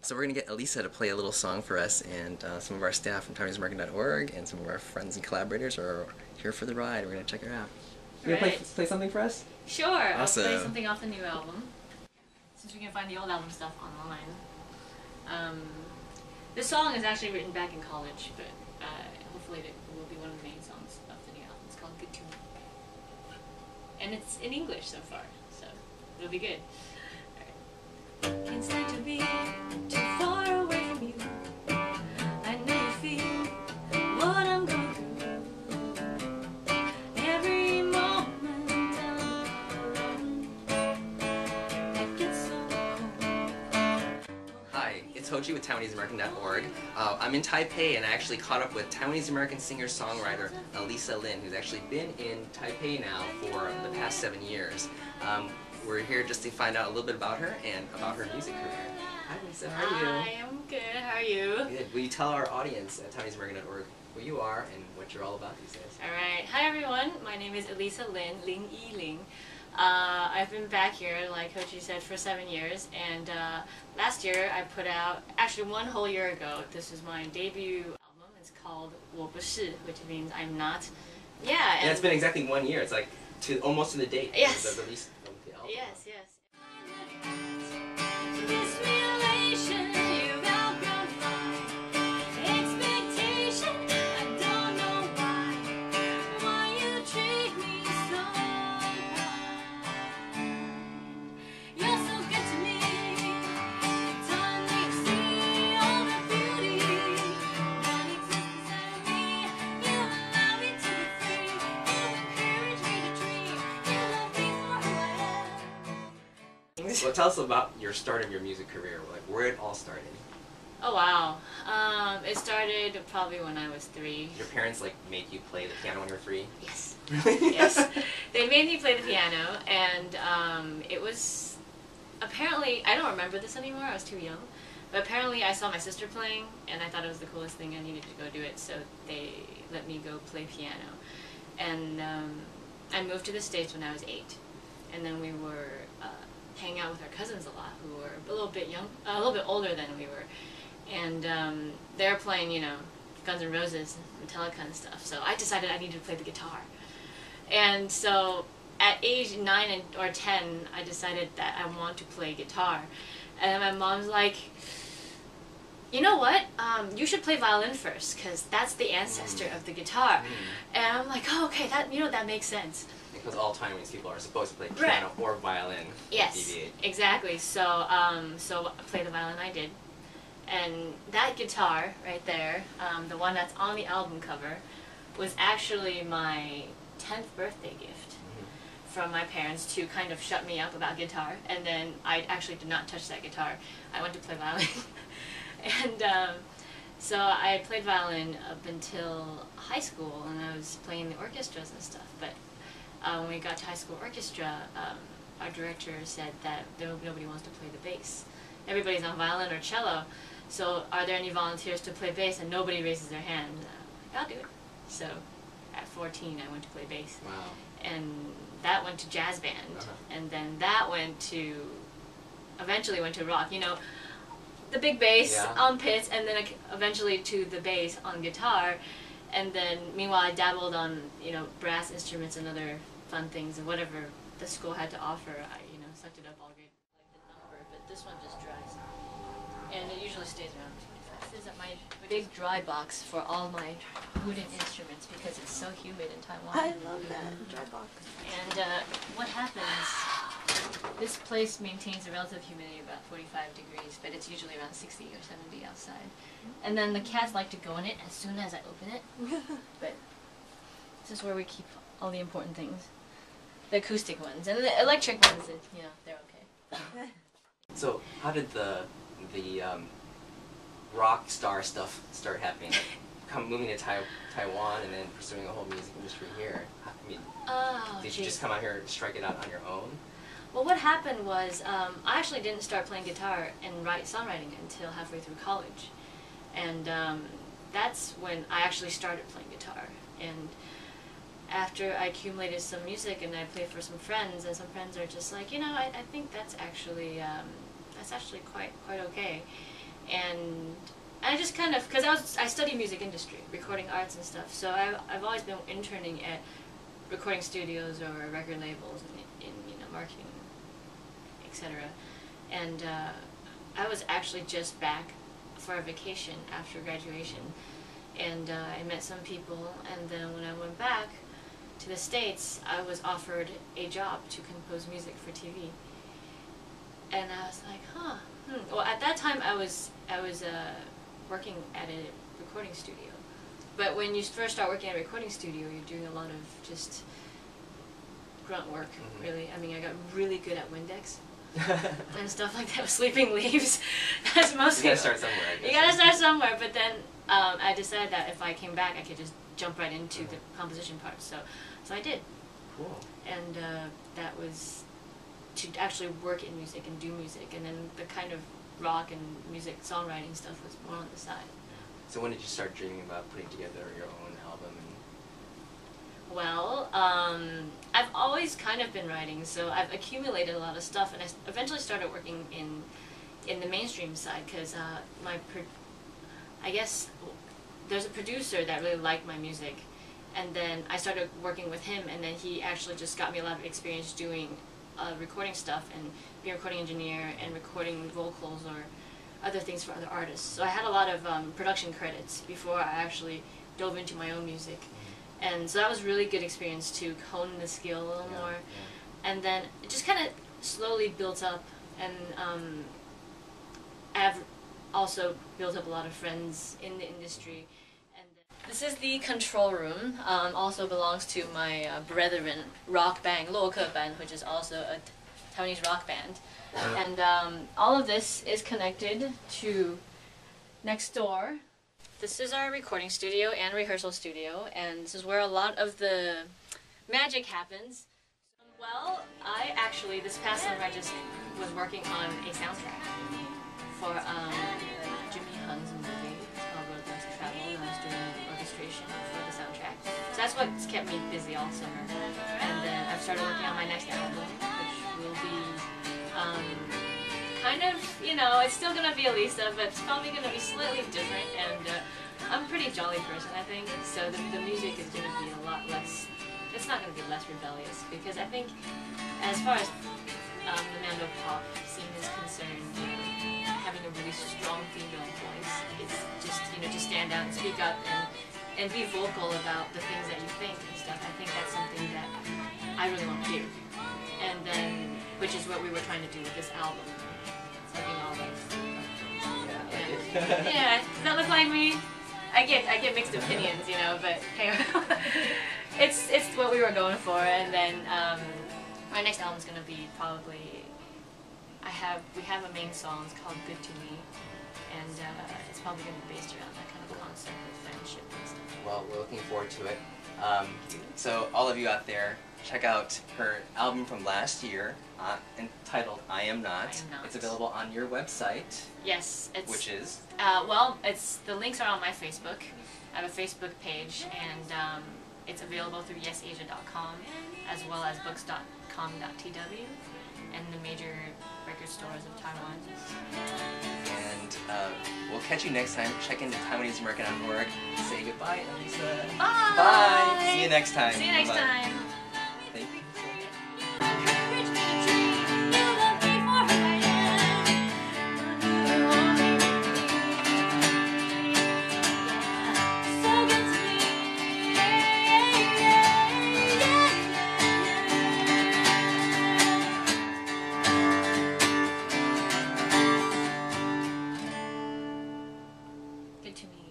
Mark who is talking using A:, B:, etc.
A: So we're going to get Elisa to play a little song for us, and some of our staff from TaiwaneseAmerican.org and some of our friends and collaborators are here for the ride. We're going to check her out. You going to play something for us?
B: Sure,
A: Awesome.
B: I'll play something off the new album, since we can find the old album stuff online. This song is actually written back in college, but hopefully it will be one of the main songs of the new album. It's called Good Tune. And it's in English so far, so it'll be good. Can't stand to be too far away from you. I know you feel what I'm going through. Every moment I'm alone, it gets so cold.
A: Hi, it's Ho Chie with TaiwaneseAmerican.org. I'm in Taipei, and I actually caught up with Taiwanese-American singer-songwriter Elisa Lin, who's actually been in Taipei now for the past 7 years. We're here just to find out a little bit about her and about her music career. Hi Lisa, how are you?
B: I am good, how are you?
A: Good. Will you tell our audience at TaiwaneseAmerican.org who you are and what you're all about these days?
B: Alright, hi everyone, my name is Elisa Lin, Lin Yi Ling. I've been back here, like Ho Chie said, for 7 years, and last year I put out, actually 1 whole year ago, this is my debut album. It's called 我不是, which means I'm not. Yeah,
A: and it's been exactly 1 year. It's like almost to the date.
B: Yes.
A: The release of the album.
B: Yes, yes. This relation you've outgrown my expectation. I don't know why you treat me so kind. You're so good to me. Time that you see all the beauty that exists inside me. You allow me to be free. You encourage me to dream. You love me for who I am.
A: Well, tell us about your start of your music career, like where it all started.
B: Oh wow. It started probably when I was 3.
A: Your parents like made you play the piano when you were 3?
B: Yes.
A: Really?
B: Yes. They made me play the piano, and it was apparently, I don't remember this anymore, I was too young, but apparently I saw my sister playing and I thought it was the coolest thing. I needed to go do it, so they let me go play piano. And I moved to the States when I was 8, and then we were hanging out with our cousins a lot, who were a little bit older than we were, and they were playing, you know, Guns N' Roses, Metallica and stuff. So I decided I needed to play the guitar, and so at age 9 or 10, I decided that I want to play guitar, and my mom's like, you know what? You should play violin first, because that's the ancestor of the guitar. And I'm like, oh, okay, that makes sense.
A: Because all Taiwanese people are supposed to play piano or violin.
B: Yes, exactly. So, so play the violin I did. And that guitar right there, the one that's on the album cover, was actually my 10th birthday gift from my parents to kind of shut me up about guitar. And then I actually did not touch that guitar. I went to play violin. And so I played violin up until high school, and I was playing the orchestras and stuff. But when we got to high school orchestra, our director said that nobody wants to play the bass. Everybody's on violin or cello, so are there any volunteers to play bass? And nobody raises their hand. I'm like, I'll do it. So at 14, I went to play bass.
A: Wow.
B: And that went to jazz band, and then that eventually went to rock. You know, the big bass on pits, and then eventually to the bass on guitar. And then, meanwhile, I dabbled on, you know, brass instruments and other fun things, and whatever the school had to offer, I, you know, sucked it up all good. Like the number, but this one just dries, and it usually stays around 25. This is my big dry box for all my wooden instruments because it's so humid in Taiwan.
C: I love that dry box.
B: And what happens? This place maintains a relative humidity of about 45 degrees, but it's usually around 60 or 70 outside. And then the cats like to go in it as soon as I open it. But this is where we keep all the important things. The acoustic ones. And the electric ones, you know, they're okay.
A: So how did the rock star stuff start happening? Like, moving to Taiwan and then pursuing a whole music industry here. I mean, did you just come out here and strike it out on your own?
B: Well, what happened was I actually didn't start playing guitar and songwriting until halfway through college. And that's when I actually started playing guitar. And after I accumulated some music and I played for some friends, and some friends are just like, you know, I think that's actually quite okay. and I just kind of, because I study music industry, recording arts and stuff, so I've always been interning at recording studios or record labels in marketing, etc. And I was actually just back for a vacation after graduation, and I met some people, and then when I went back to the States, I was offered a job to compose music for TV. And I was like, huh. Well, at that time I was working at a recording studio. But when you first start working at a recording studio, you're doing a lot of just grunt work, really. I mean, I got really good at Windex and stuff like that, with sleeping leaves. That's mostly.
A: You gotta start somewhere, I guess.
B: You gotta start somewhere, but then I decided that if I came back, I could just jump right into the composition part. So I did.
A: Cool.
B: And that was to actually work in music and do music, and then the kind of rock and music songwriting stuff was more on the side.
A: So when did you start dreaming about putting together your own album?
B: Well, I've always kind of been writing, so I've accumulated a lot of stuff, and I eventually started working in the mainstream side, because I guess there's a producer that really liked my music, and then I started working with him, and then he actually just got me a lot of experience doing recording stuff and being a recording engineer and recording vocals or other things for other artists. So I had a lot of production credits before I actually dove into my own music. And so that was really good experience to hone the skill a little more. And then it just kind of slowly built up, and I've also built up a lot of friends in the industry. And this is the control room. Also belongs to my brethren rock band, Loke Band, which is also a Taiwanese rock band. And all of this is connected to next door. This is our recording studio and rehearsal studio, and this is where a lot of the magic happens. Well, I actually, this past summer, I just was working on a soundtrack for Jimmy Hun's movie. It's called Road Less Travel, and I was doing orchestration for the soundtrack. So that's what's kept me busy all summer. And then I've started working on my next album, which will be kind of, it's still going to be Elisa, but it's probably going to be slightly different, and I'm a pretty jolly person, I think, so the music is going to be a lot less, it's not going to be less rebellious, because I think as far as the Mando pop scene is concerned, having a really strong female voice is just, to stand out and speak up and be vocal about the things that you think and stuff. I think that's something that I really want to do, and then, which is what we were trying to do with this album. All those. Yeah, does that look like me? I get mixed opinions, but hey, it's what we were going for. And then my next album's gonna be probably we have a main song. It's called "Good to Me," and it's probably gonna be based around that kind of concept of friendship and stuff.
A: Well, we're looking forward to it. So all of you out there, check out her album from last year, entitled I Am Not. It's available on your website.
B: Yes.
A: Which is?
B: The links are on my Facebook. I have a Facebook page, and it's available through yesasia.com, as well as books.com.tw, and the major record stores of Taiwan.
A: And we'll catch you next time. Check into TaiwaneseAmerican.org. Say goodbye, Elisa.
B: Bye!
A: Bye! See you next time.
B: See you next
A: Bye.
B: time.
A: Thank you.
B: Good to me.